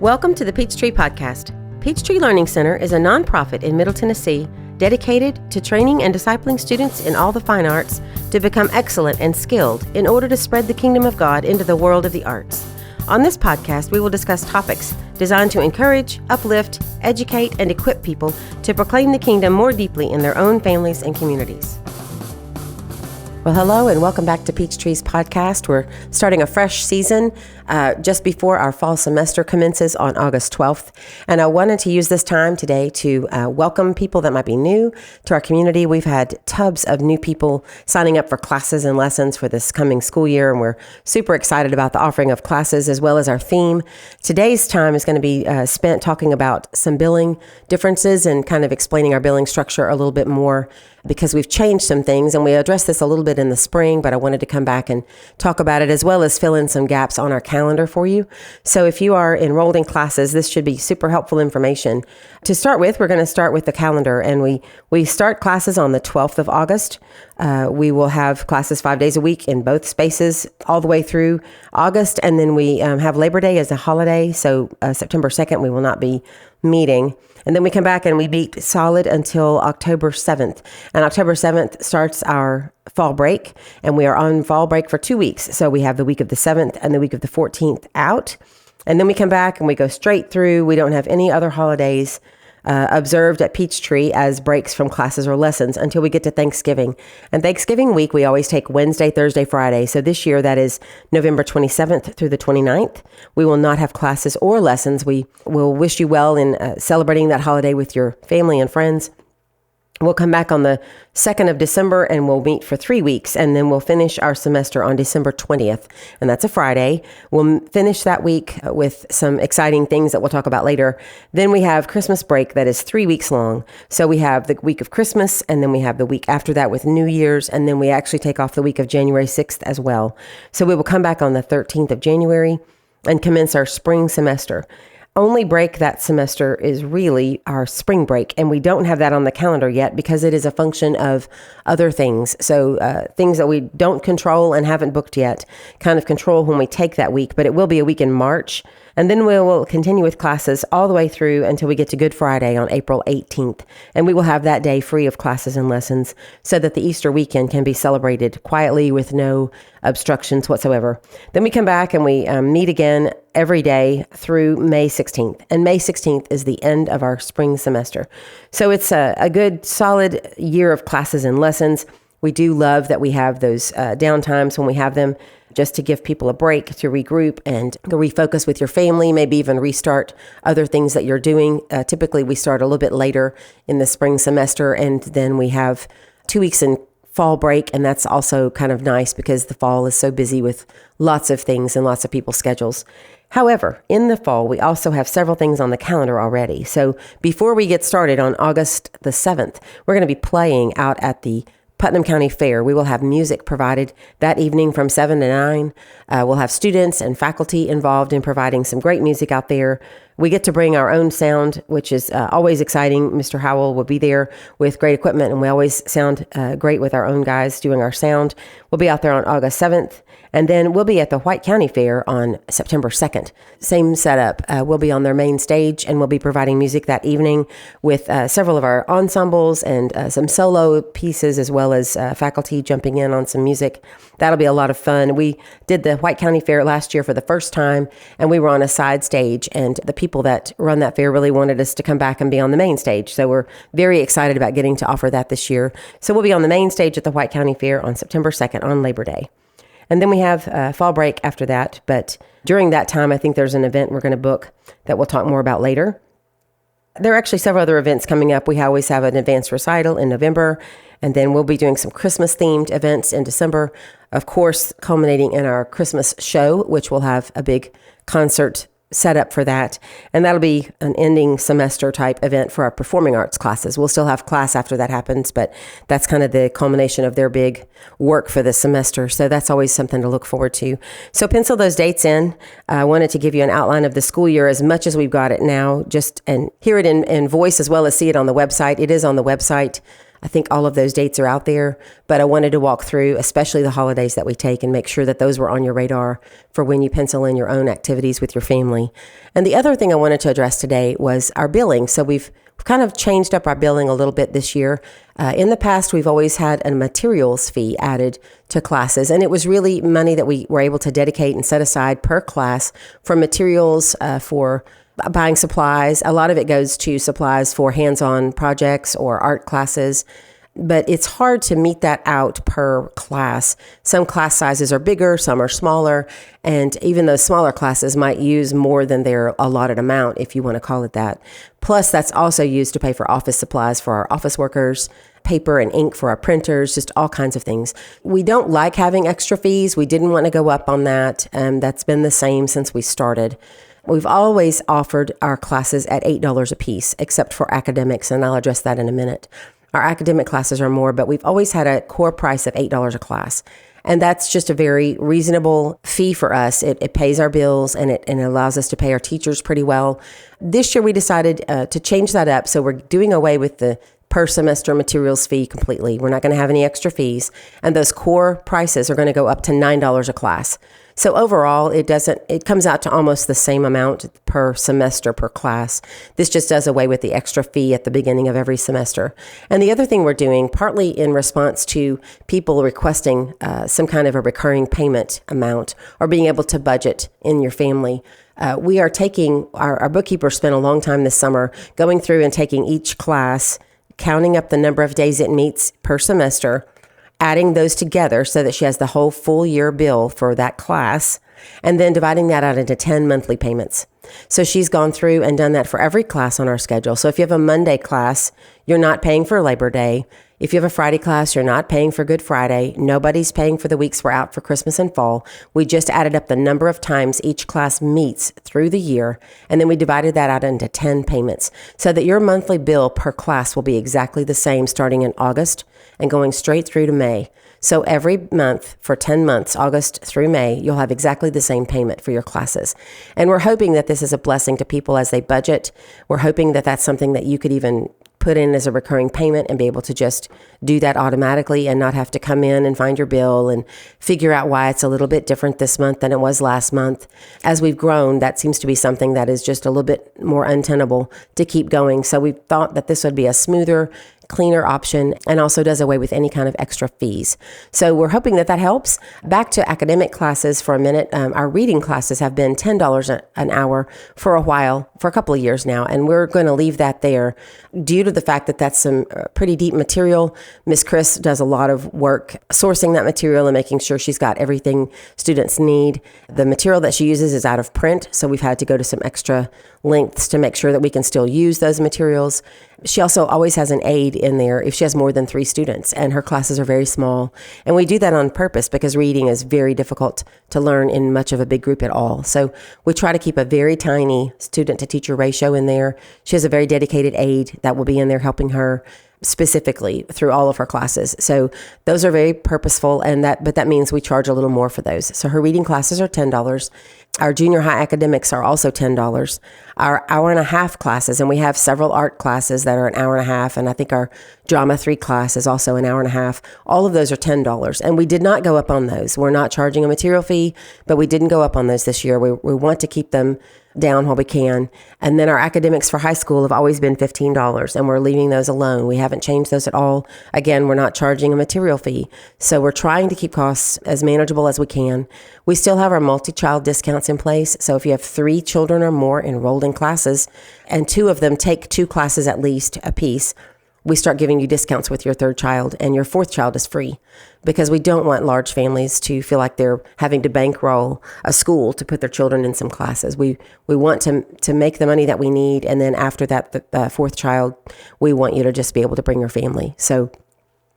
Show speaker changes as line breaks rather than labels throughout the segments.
Welcome to the Peachtree Podcast. Peachtree Learning Center is a nonprofit in Middle Tennessee dedicated to training and discipling students in all the fine arts to become excellent and skilled in order to spread the kingdom of God into the world of the arts. On this podcast, we will discuss topics designed to encourage, uplift, educate, and equip people to proclaim the kingdom more deeply in their own families and communities. Well, hello and welcome back to Peachtree's podcast. We're starting a fresh season just before our fall semester commences on August 12th. And I wanted to use this time today to welcome people that might be new to our community. We've had tubs of new people signing up for classes and lessons for this coming school year, and we're super excited about the offering of classes as well as our theme. Today's time is going to be spent talking about some billing differences and kind of explaining our billing structure a little bit more, because we've changed some things, and we addressed this a little bit in the spring, but I wanted to come back and talk about it as well as fill in some gaps on our calendar for you. So if you are enrolled in classes, this should be super helpful information. To start with, we're going to start with the calendar, and we start classes on the 12th of August. We will have classes 5 days a week in both spaces all the way through August, and then we have Labor Day as a holiday, so September 2nd we will not be meeting. And then we come back and we meet solid until October 7th. And October 7th starts our fall break, and we are on fall break for 2 weeks. So we have the week of the 7th and the week of the 14th out. And then we come back and we go straight through. We don't have any other holidays observed at Peachtree as breaks from classes or lessons until we get to Thanksgiving. And Thanksgiving week, we always take Wednesday, Thursday, Friday. So this year, that is November 27th through the 29th. We will not have classes or lessons. We will wish you well in celebrating that holiday with your family and friends. We'll come back on the 2nd of December and we'll meet for 3 weeks, and then we'll finish our semester on December 20th, and that's a Friday. We'll finish that week with some exciting things that we'll talk about later. Then we have Christmas break that is 3 weeks long. So we have the week of Christmas, and then we have the week after that with New Year's, and then we actually take off the week of January 6th as well. So we will come back on the 13th of January and commence our spring semester. Only break that semester is really our spring break, and we don't have that on the calendar yet because it is a function of other things. So things that we don't control and haven't booked yet kind of control when we take that week, but it will be a week in March. And then we will continue with classes all the way through until we get to Good Friday on April 18th. And we will have that day free of classes and lessons so that the Easter weekend can be celebrated quietly with no obstructions whatsoever. Then we come back and we meet again every day through May 16th. And May 16th is the end of our spring semester. So it's a good solid year of classes and lessons. We do love that we have those downtimes when we have them, just to give people a break to regroup and to refocus with your family, maybe even restart other things that you're doing. Typically, we start a little bit later in the spring semester, and then we have 2 weeks in fall break, and that's also kind of nice because the fall is so busy with lots of things and lots of people's schedules. However, in the fall, we also have several things on the calendar already. So before we get started on August the 7th, we're going to be playing out at the Putnam County Fair. We will have music provided that evening from 7 to 9. We'll have students and faculty involved in providing some great music out there. We get to bring our own sound, which is always exciting. Mr. Howell will be there with great equipment, and we always sound great with our own guys doing our sound. We'll be out there on August 7th. And then we'll be at the White County Fair on September 2nd. Same setup. We'll be on their main stage, and we'll be providing music that evening with several of our ensembles and some solo pieces, as well as faculty jumping in on some music. That'll be a lot of fun. We did the White County Fair last year for the first time, and we were on a side stage, and the people that run that fair really wanted us to come back and be on the main stage. So we're very excited about getting to offer that this year. So we'll be on the main stage at the White County Fair on September 2nd on Labor Day. And then we have fall break after that. But during that time, I think there's an event we're going to book that we'll talk more about later. There are actually several other events coming up. We always have an advanced recital in November, and then we'll be doing some Christmas-themed events in December, of course, culminating in our Christmas show, which will have a big concert set up for that. And that'll be an ending semester type event for our performing arts classes. We'll still have class after that happens, but that's kind of the culmination of their big work for the semester. So that's always something to look forward to. So pencil those dates in. I wanted to give you an outline of the school year as much as we've got it now, and hear it in voice as well as see it on the website. It is on the website. I think all of those dates are out there, but I wanted to walk through, especially the holidays that we take, and make sure that those were on your radar for when you pencil in your own activities with your family. And the other thing I wanted to address today was our billing. So we've kind of changed up our billing a little bit this year. In the past, we've always had a materials fee added to classes, and it was really money that we were able to dedicate and set aside per class for materials, for buying supplies. A lot of it goes to supplies for hands-on projects or art classes, but it's hard to meet that out per class. Some class sizes are bigger, some are smaller, and even those smaller classes might use more than their allotted amount, if you want to call it that. Plus, that's also used to pay for office supplies for our office workers, paper and ink for our printers, just all kinds of things. We don't like having extra fees. We didn't want to go up on that. That's been the same since we started. We've always offered our classes at $8 a piece, except for academics, and I'll address that in a minute. Our academic classes are more, but we've always had a core price of $8 a class. And that's just a very reasonable fee for us. It pays our bills, and it allows us to pay our teachers pretty well. This year we decided to change that up, so we're doing away with the per semester materials fee completely. We're not going to have any extra fees, and those core prices are going to go up to $9 a class. So overall, it comes out to almost the same amount per semester per class. This just does away with the extra fee at the beginning of every semester. And the other thing we're doing, partly in response to people requesting some kind of a recurring payment amount or being able to budget in your family, we are taking, our bookkeeper spent a long time this summer going through and taking each class, counting up the number of days it meets per semester, adding those together so that she has the whole full year bill for that class, and then dividing that out into 10 monthly payments. So she's gone through and done that for every class on our schedule. So if you have a Monday class, you're not paying for Labor Day. If you have a Friday class, you're not paying for Good Friday. Nobody's paying for the weeks we're out for Christmas and fall. We just added up the number of times each class meets through the year, and then we divided that out into 10 payments so that your monthly bill per class will be exactly the same starting in August and going straight through to May. So every month for 10 months, August through May, you'll have exactly the same payment for your classes. And we're hoping that this is a blessing to people as they budget. We're hoping that that's something that you could even put in as a recurring payment and be able to just do that automatically and not have to come in and find your bill and figure out why it's a little bit different this month than it was last month. As we've grown, that seems to be something that is just a little bit more untenable to keep going. So we thought that this would be a smoother, cleaner option and also does away with any kind of extra fees. So we're hoping that that helps. Back to academic classes for a minute. Our reading classes have been $10 an hour for a while, for a couple of years now, and we're going to leave that there due to the fact that that's some pretty deep material. Miss Chris does a lot of work sourcing that material and making sure she's got everything students need. The material that she uses is out of print, so we've had to go to some extra lengths to make sure that we can still use those materials. She also always has an aide in there if she has more than 3 students, and her classes are very small. And we do that on purpose because reading is very difficult to learn in much of a big group at all. So we try to keep a very tiny student to teacher ratio in there. She has a very dedicated aide that will be in there helping her specifically through all of her classes. So those are very purposeful, but that means we charge a little more for those. So her reading classes are $10. Our junior high academics are also $10. Our hour and a half classes, and we have several art classes that are an hour and a half, and I think our drama 3 class is also an hour and a half. All of those are $10, and we did not go up on those. We're not charging a material fee, but we didn't go up on those this year. We want to keep them down while we can. And then our academics for high school have always been $15, and we're leaving those alone. We haven't changed those at all. Again, we're not charging a material fee. So we're trying to keep costs as manageable as we can. We still have our multi-child discounts in place. So if you have 3 children or more enrolled in classes, and 2 of them take 2 classes at least a piece, we start giving you discounts with your 3rd child, and your 4th child is free, because we don't want large families to feel like they're having to bankroll a school to put their children in some classes. We want to make the money that we need, and then after that, the 4th child, we want you to just be able to bring your family. So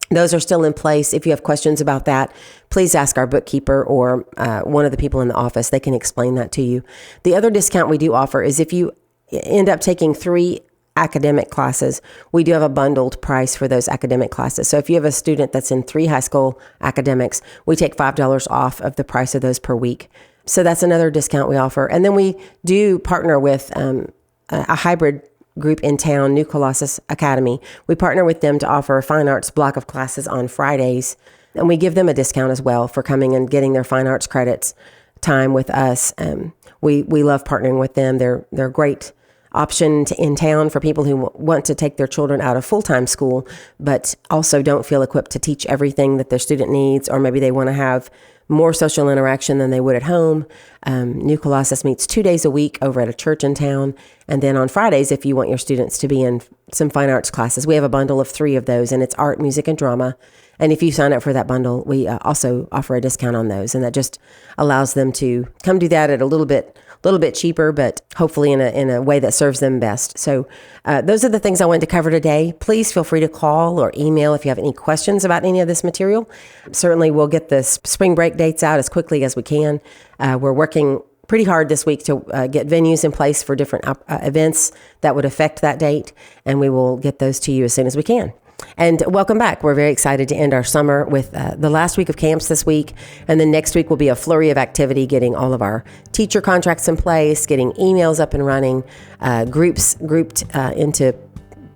those are still in place. If you have questions about that, please ask our bookkeeper or one of the people in the office. They can explain that to you. The other discount we do offer is if you end up taking 3 academic classes, we do have a bundled price for those academic classes. So if you have a student that's in 3 high school academics, we take $5 off of the price of those per week. So that's another discount we offer. And then we do partner with a hybrid group in town, New Colossus Academy. We partner with them to offer a fine arts block of classes on Fridays, and we give them a discount as well for coming and getting their fine arts credits time with us. We love partnering with them. They're a great option in town for people who want to take their children out of full-time school, but also don't feel equipped to teach everything that their student needs, or maybe they want to have more social interaction than they would at home. New Colossus meets 2 days a week over at a church in town. And then on Fridays, if you want your students to be in some fine arts classes, we have a bundle of 3 of those, and it's art, music, and drama. And if you sign up for that bundle, we also offer a discount on those. And that just allows them to come do that at a little bit cheaper, but hopefully in a way that serves them best. So those are the things I wanted to cover today. Please feel free to call or email if you have any questions about any of this material. Certainly we'll get the spring break dates out as quickly as we can. We're working pretty hard this week to get venues in place for different events that would affect that date, and we will get those to you as soon as we can. And welcome back. We're very excited to end our summer with the last week of camps this week. And then next week will be a flurry of activity, getting all of our teacher contracts in place, getting emails up and running, groups grouped into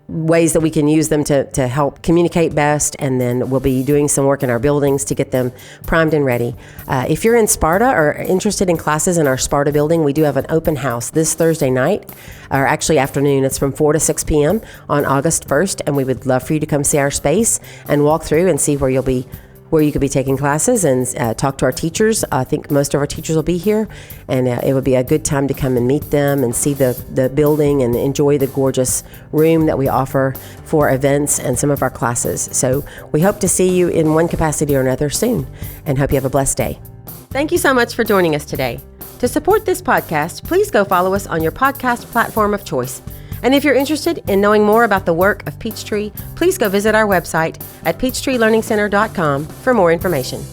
ways that we can use them to help communicate best. And then we'll be doing some work in our buildings to get them primed and ready. If you're in Sparta or interested in classes in our Sparta building, we do have an open house this Thursday night, or actually afternoon. It's from 4 to 6 p.m. on August 1st. And we would love for you to come see our space and walk through and see where you could be taking classes and talk to our teachers. I think most of our teachers will be here, and it would be a good time to come and meet them and see the building and enjoy the gorgeous room that we offer for events and some of our classes. So we hope to see you in one capacity or another soon, and hope you have a blessed day. Thank you so much for joining us today. To support this podcast, please go follow us on your podcast platform of choice. And if you're interested in knowing more about the work of Peachtree, please go visit our website at peachtreelearningcenter.com for more information.